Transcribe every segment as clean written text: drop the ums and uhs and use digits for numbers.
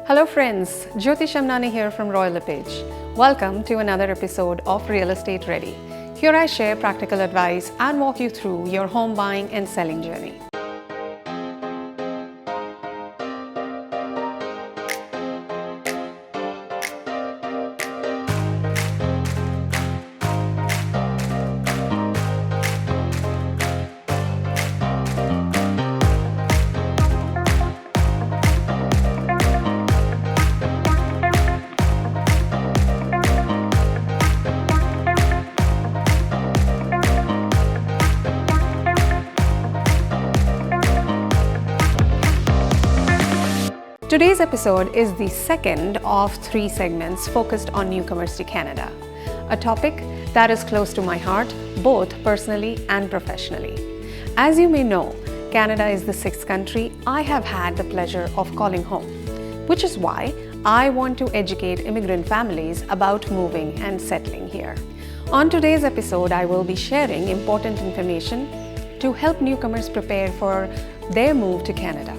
Hello friends, Jyoti Shamnani here from Royal LePage. Welcome to another episode of Real Estate Ready. Here I share practical advice and walk you through your home buying and selling journey. Today's episode is the second of 3 segments focused on newcomers to Canada, a topic that is close to my heart, both personally and professionally. As you may know, Canada is the 6th country I have had the pleasure of calling home, which is why I want to educate immigrant families about moving and settling here. On today's episode, I will be sharing important information to help newcomers prepare for their move to Canada.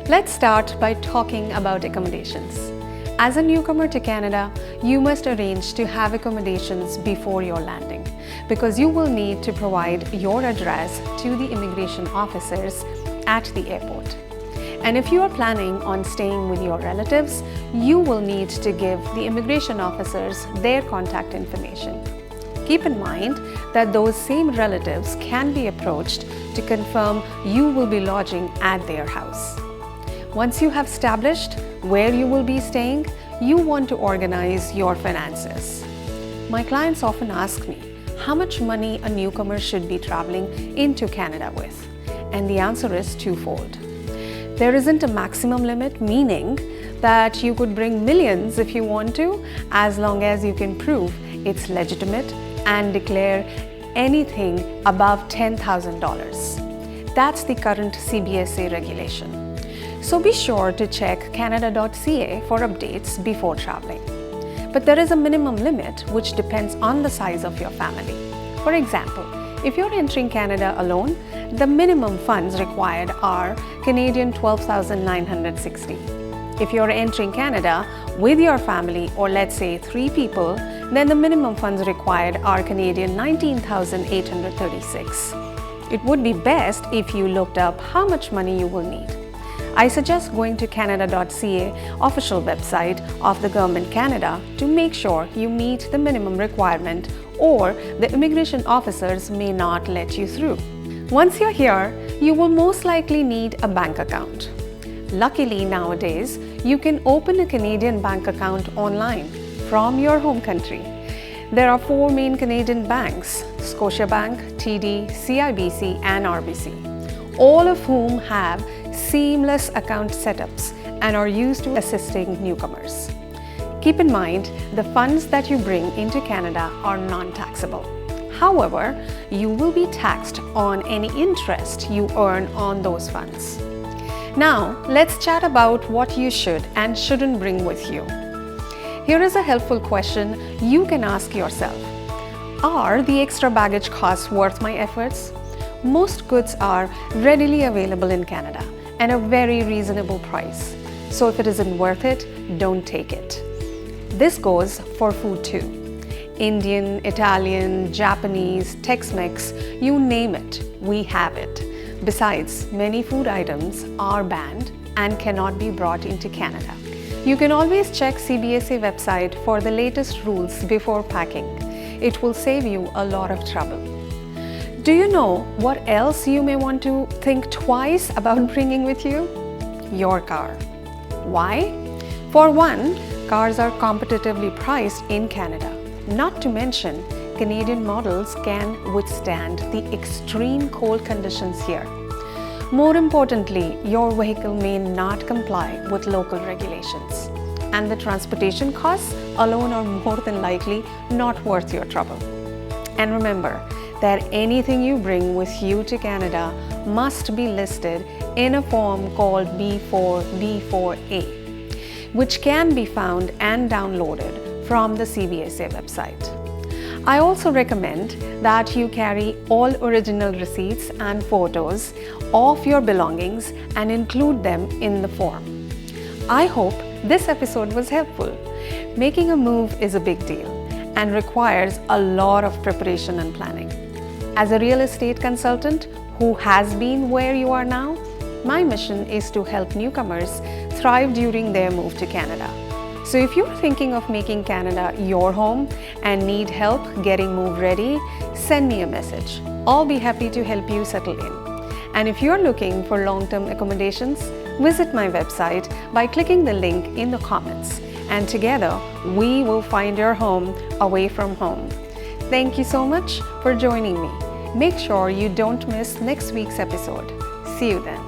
Let's start by talking about accommodations. As a newcomer to Canada, you must arrange to have accommodations before your landing because you will need to provide your address to the immigration officers at the airport. And if you are planning on staying with your relatives, you will need to give the immigration officers their contact information. Keep in mind that those same relatives can be approached to confirm you will be lodging at their house. Once you have established where you will be staying, you want to organize your finances. My clients often ask me how much money a newcomer should be traveling into Canada with, and the answer is twofold. There isn't a maximum limit, meaning that you could bring millions if you want to, as long as you can prove it's legitimate and declare anything above $10,000. That's the current CBSA regulation. So be sure to check canada.ca for updates before traveling. But there is a minimum limit which depends on the size of your family. For example, if you're entering Canada alone, the minimum funds required are Canadian $12,960. If you're entering Canada with your family, or let's say 3 people, then the minimum funds required are Canadian $19,836. It would be best if you looked up how much money you will need. I suggest going to canada.ca official website of the Government Canada to make sure you meet the minimum requirement, or the immigration officers may not let you through. Once you're here, you will most likely need a bank account. Luckily nowadays, you can open a Canadian bank account online from your home country. There are 4 main Canadian banks: Scotiabank, TD, CIBC and RBC, all of whom have seamless account setups and are used to assisting newcomers. Keep in mind, the funds that you bring into Canada are non-taxable. However, you will be taxed on any interest you earn on those funds. Now, let's chat about what you should and shouldn't bring with you. Here is a helpful question you can ask yourself. Are the extra baggage costs worth my efforts? Most goods are readily available in Canada and a very reasonable price. So if it isn't worth it, don't take it. This goes for food too. Indian, Italian, Japanese, Tex-Mex, you name it, we have it. Besides, many food items are banned and cannot be brought into Canada. You can always check CBSA website for the latest rules before packing. It will save you a lot of trouble. Do you know what else you may want to think twice about bringing with you? Your car. Why? For one, cars are competitively priced in Canada. Not to mention, Canadian models can withstand the extreme cold conditions here. More importantly, your vehicle may not comply with local regulations, and the transportation costs alone are more than likely not worth your trouble. And remember that anything you bring with you to Canada must be listed in a form called B4B4A, which can be found and downloaded from the CBSA website. I also recommend that you carry all original receipts and photos of your belongings and include them in the form. I hope this episode was helpful. Making a move is a big deal and requires a lot of preparation and planning. As a real estate consultant who has been where you are now, my mission is to help newcomers thrive during their move to Canada. So if you're thinking of making Canada your home and need help getting move ready, send me a message. I'll be happy to help you settle in. And if you're looking for long-term accommodations, visit my website by clicking the link in the comments. And together, we will find your home away from home. Thank you so much for joining me. Make sure you don't miss next week's episode. See you then.